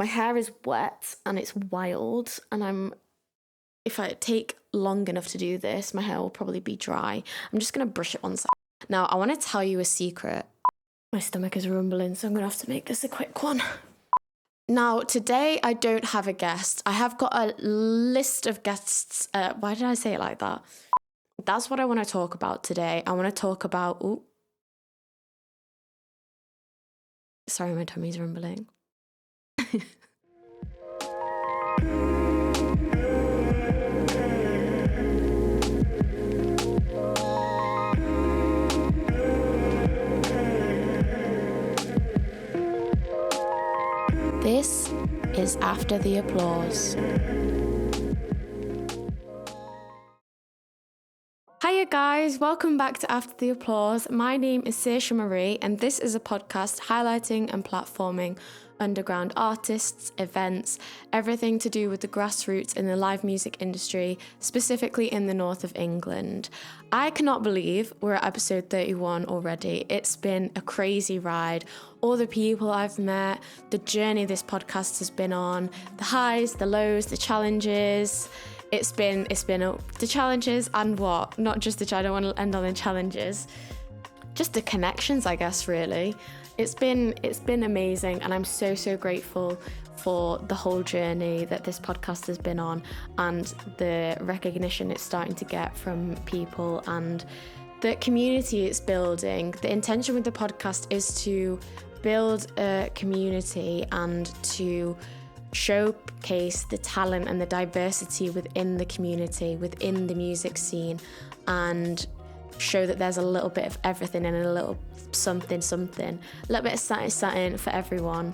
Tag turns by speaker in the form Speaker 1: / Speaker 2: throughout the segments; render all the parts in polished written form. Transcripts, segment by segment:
Speaker 1: My hair is wet and it's wild, and if I take long enough to do this, my hair will probably be dry. I'm just going to brush it one side. Now, I want to tell you a secret. My stomach is rumbling, so I'm going to have to make this a quick one. Now, today I don't have a guest. I have got a list of guests. Why did I say it like that? That's what I want to talk about today. I want to talk about... Ooh. Sorry, my tummy's rumbling. This is After the Applause. Hiya guys, welcome back to After the Applause. My name is Saoirse Marie, and this is a podcast highlighting and platforming underground artists, events, everything to do with the grassroots in the live music industry, specifically in the north of England. I cannot believe we're at episode 31 already. It's been a crazy ride. All the people I've met, the journey this podcast has been on, the highs, the lows, the challenges. It's been the challenges and what? Not just I don't want to end on the challenges. Just the connections, I guess, really. It's been amazing, and I'm so grateful for the whole journey that this podcast has been on and the recognition it's starting to get from people and the community it's building. The intention with the podcast is to build a community and to showcase the talent and the diversity within the community, within the music scene, and show that there's a little bit of everything and a little something, a little bit of something for everyone.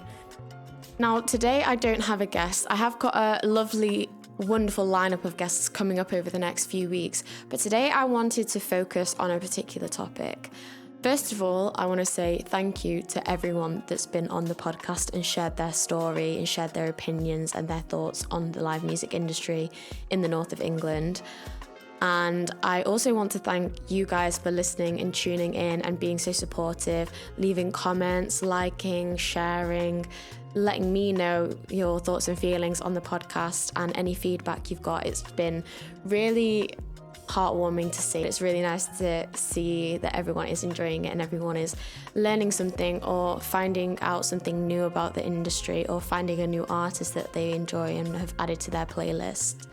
Speaker 1: Now, today I don't have a guest. I have got a lovely, wonderful lineup of guests coming up over the next few weeks, but today I wanted to focus on a particular topic. First of all, I want to say thank you to everyone that's been on the podcast and shared their story and shared their opinions and their thoughts on the live music industry in the north of England. And I also want to thank you guys for listening and tuning in and being so supportive, leaving comments, liking, sharing, letting me know your thoughts and feelings on the podcast and any feedback you've got. It's been really heartwarming to see. It's really nice to see that everyone is enjoying it and everyone is learning something or finding out something new about the industry or finding a new artist that they enjoy and have added to their playlist.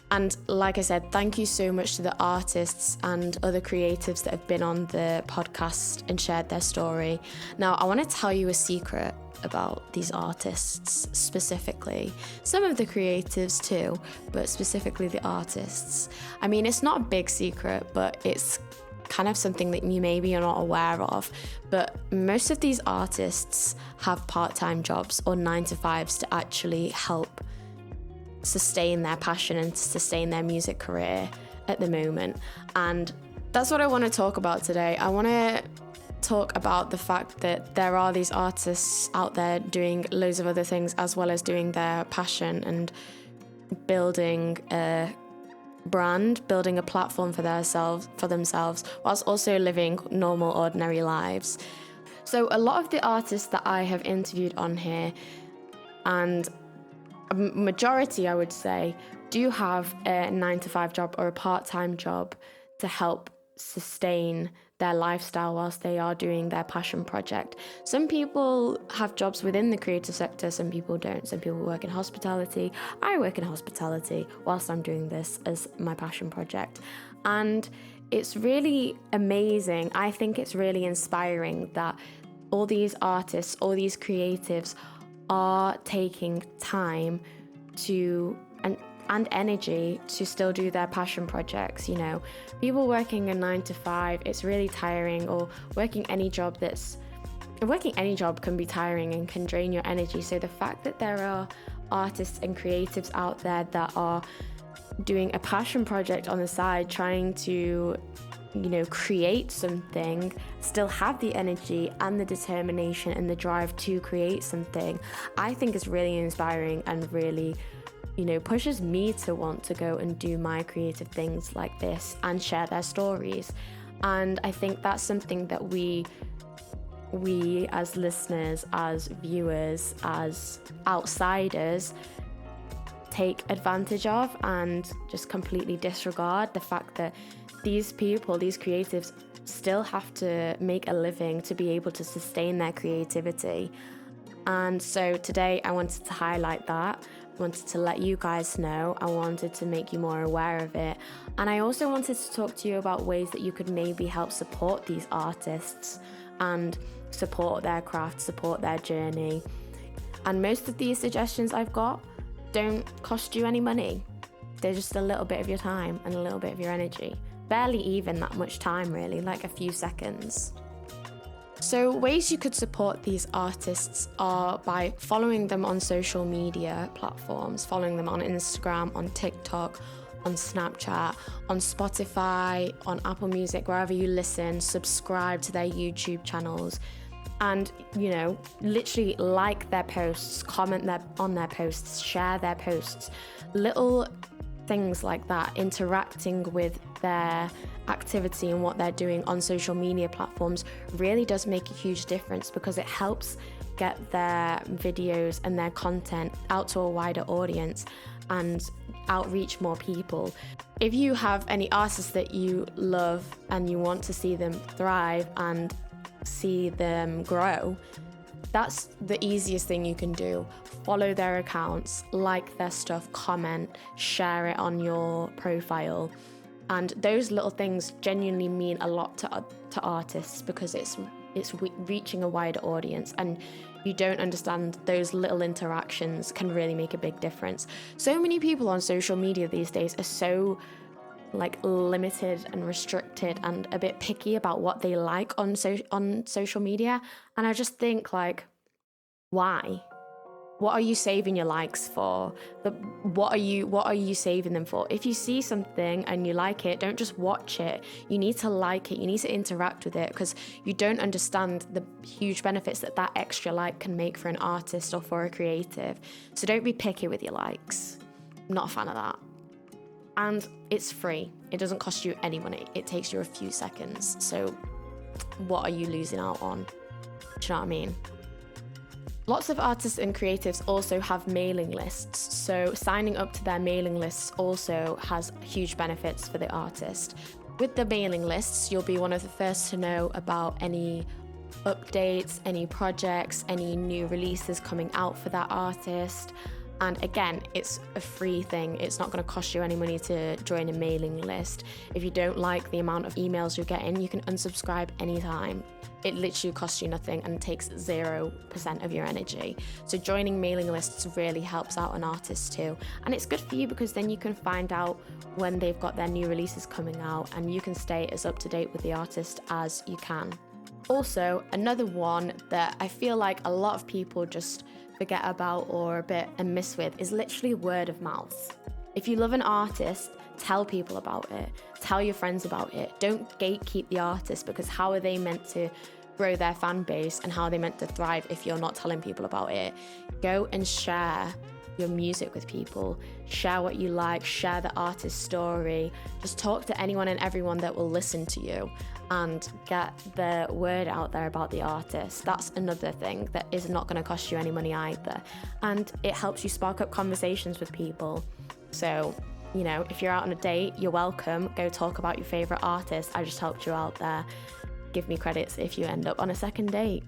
Speaker 1: And like I said, thank you so much to the artists and other creatives that have been on the podcast and shared their story. Now, I want to tell you a secret about these artists specifically. Some of the creatives too, but specifically the artists. I mean, it's not a big secret, but it's kind of something that you maybe are not aware of. But most of these artists have part-time jobs or 9-to-5s to actually help sustain their passion and sustain their music career at the moment. And that's what I want to talk about today. I want to talk about the fact that there are these artists out there doing loads of other things as well as doing their passion and building a brand, building a platform for themselves, whilst also living normal, ordinary lives. So a lot of the artists that I have interviewed on here, and a majority, I would say, do have a 9-to-5 job or a part-time job to help sustain their lifestyle whilst they are doing their passion project. Some people have jobs within the creative sector, some people don't. Some people work in hospitality. I work in hospitality whilst I'm doing this as my passion project. And it's really amazing. I think it's really inspiring that all these artists, all these creatives are taking time to and energy to still do their passion projects. You know, people working a 9-to-5, it's really tiring, or working any job can be tiring and can drain your energy. So the fact that there are artists and creatives out there that are doing a passion project on the side, trying to, you know, create something, still have the energy and the determination and the drive to create something, I think is really inspiring and really, you know, pushes me to want to go and do my creative things like this and share their stories. And I think that's something that we we as listeners, as viewers, as outsiders take advantage of and just completely disregard the fact that these people, these creatives, still have to make a living to be able to sustain their creativity. And so today I wanted to highlight that. I wanted to let you guys know. I wanted to make you more aware of it. And I also wanted to talk to you about ways that you could maybe help support these artists and support their craft, support their journey. And most of these suggestions I've got don't cost you any money. They're just a little bit of your time and a little bit of your energy. Barely even that much time, really, like a few seconds. So ways you could support these artists are by following them on social media platforms, following them on Instagram, on TikTok, on Snapchat, on Spotify, on Apple Music, wherever you listen. Subscribe to their YouTube channels and, literally like their posts, comment on their posts, share their posts. Little things like that, interacting with their activity and what they're doing on social media platforms really does make a huge difference, because it helps get their videos and their content out to a wider audience and outreach more people. If you have any artists that you love and you want to see them thrive and see them grow, that's the easiest thing you can do. Follow their accounts, like their stuff, comment, share it on your profile. And those little things genuinely mean a lot to artists, because it's reaching a wider audience, and you don't understand those little interactions can really make a big difference. So many people on social media these days are so limited and restricted and a bit picky about what they like on social media, and I just think why? What are you saving your likes for? What are you saving them for? If you see something and you like it, don't just watch it. You need to like it. You need to interact with it, because you don't understand the huge benefits that extra like can make for an artist or for a creative. So don't be picky with your likes. I'm not a fan of that. And it's free. It doesn't cost you any money. It takes you a few seconds. So what are you losing out on? Do you know what I mean? Lots of artists and creatives also have mailing lists, so signing up to their mailing lists also has huge benefits for the artist. With the mailing lists, you'll be one of the first to know about any updates, any projects, any new releases coming out for that artist. And again, it's a free thing. It's not going to cost you any money to join a mailing list. If you don't like the amount of emails you're getting, you can unsubscribe anytime. It literally costs you nothing and takes 0% of your energy. So joining mailing lists really helps out an artist too. And it's good for you, because then you can find out when they've got their new releases coming out, and you can stay as up to date with the artist as you can. Also, another one that I feel like a lot of people just forget about or a bit amiss with is literally word of mouth. If you love an artist, tell people about it. Tell your friends about it. Don't gatekeep the artist, because how are they meant to grow their fan base and how are they meant to thrive if you're not telling people about it? Go and share your music with people. Share what you like. Share the artist's story. Just talk to anyone and everyone that will listen to you and get the word out there about the artist. That's another thing that is not going to cost you any money either. And it helps you spark up conversations with people. So, if you're out on a date, you're welcome. Go talk about your favorite artist. I just helped you out there. Give me credits if you end up on a second date.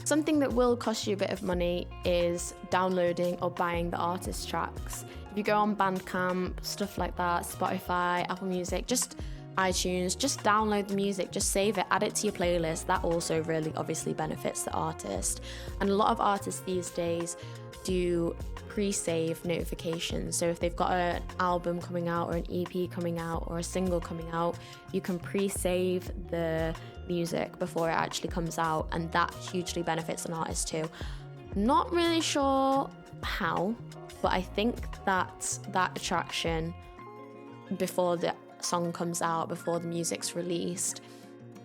Speaker 1: Something that will cost you a bit of money is downloading or buying the artist tracks. If you go on Bandcamp, stuff like that, Spotify, Apple Music, just iTunes, just download the music, just save it, add it to your playlist. That also really obviously benefits the artist. And a lot of artists these days do pre-save notifications. So if they've got an album coming out or an EP coming out or a single coming out, you can pre-save the music before it actually comes out, and that hugely benefits an artist too. Not really sure how, but I think that attraction before the song comes out, before the music's released,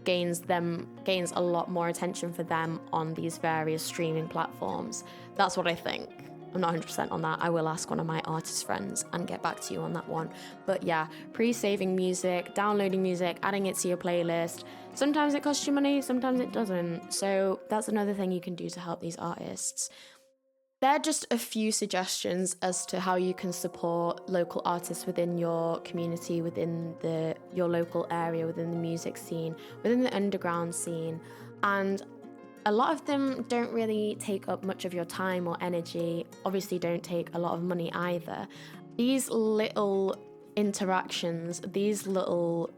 Speaker 1: gains a lot more attention for them on these various streaming platforms. That's what I think. I'm not 100% on that. I will ask one of my artist friends and get back to you on that one. But yeah, pre-saving music, downloading music, adding it to your playlist. Sometimes it costs you money, sometimes it doesn't. So that's another thing you can do to help these artists. They're just a few suggestions as to how you can support local artists within your community, within your local area, within the music scene, within the underground scene. And a lot of them don't really take up much of your time or energy, obviously don't take a lot of money either. These little interactions, these little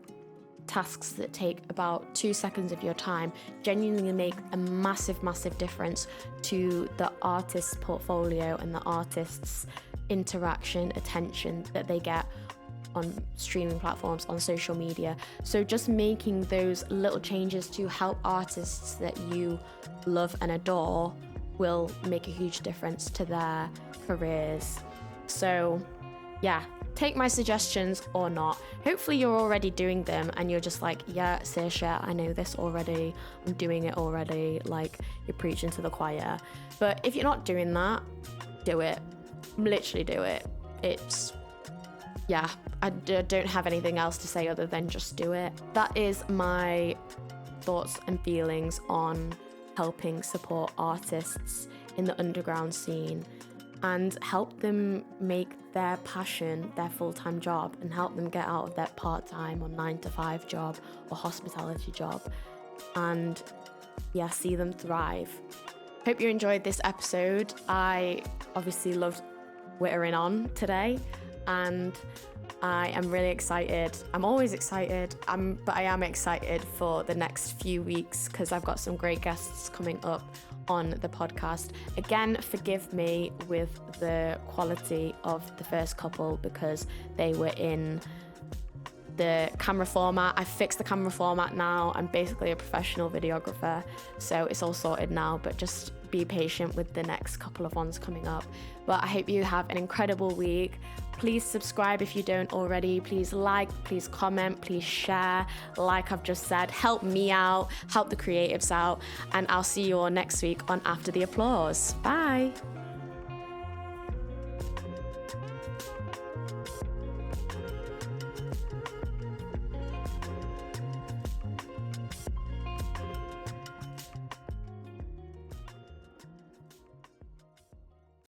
Speaker 1: tasks that take about 2 seconds of your time genuinely make a massive, massive difference to the artist's portfolio and the artist's interaction, attention that they get on streaming platforms, on social media. So just making those little changes to help artists that you love and adore will make a huge difference to their careers. So yeah, take my suggestions or not. Hopefully you're already doing them and you're just like, yeah, Saoirse, I know this already, I'm doing it already, like you're preaching to the choir. But if you're not doing that, do it. Literally do it. I don't have anything else to say other than just do it. That is my thoughts and feelings on helping support artists in the underground scene and help them make their passion their full-time job and help them get out of their part-time or 9-to-5 job or hospitality job and see them thrive. Hope you enjoyed this episode. I obviously loved wittering on today and I am really excited. I'm always excited, but I am excited for the next few weeks because I've got some great guests coming up on the podcast. Again, forgive me with the quality of the first couple because they were in the camera format. I fixed the camera format now. I'm basically a professional videographer, so it's all sorted now, but just be patient with the next couple of ones coming up. But I hope you have an incredible week. Please subscribe if you don't already. Please like, please comment, please share. Like I've just said, help me out, help the creatives out, and I'll see you all next week on After the Applause. Bye.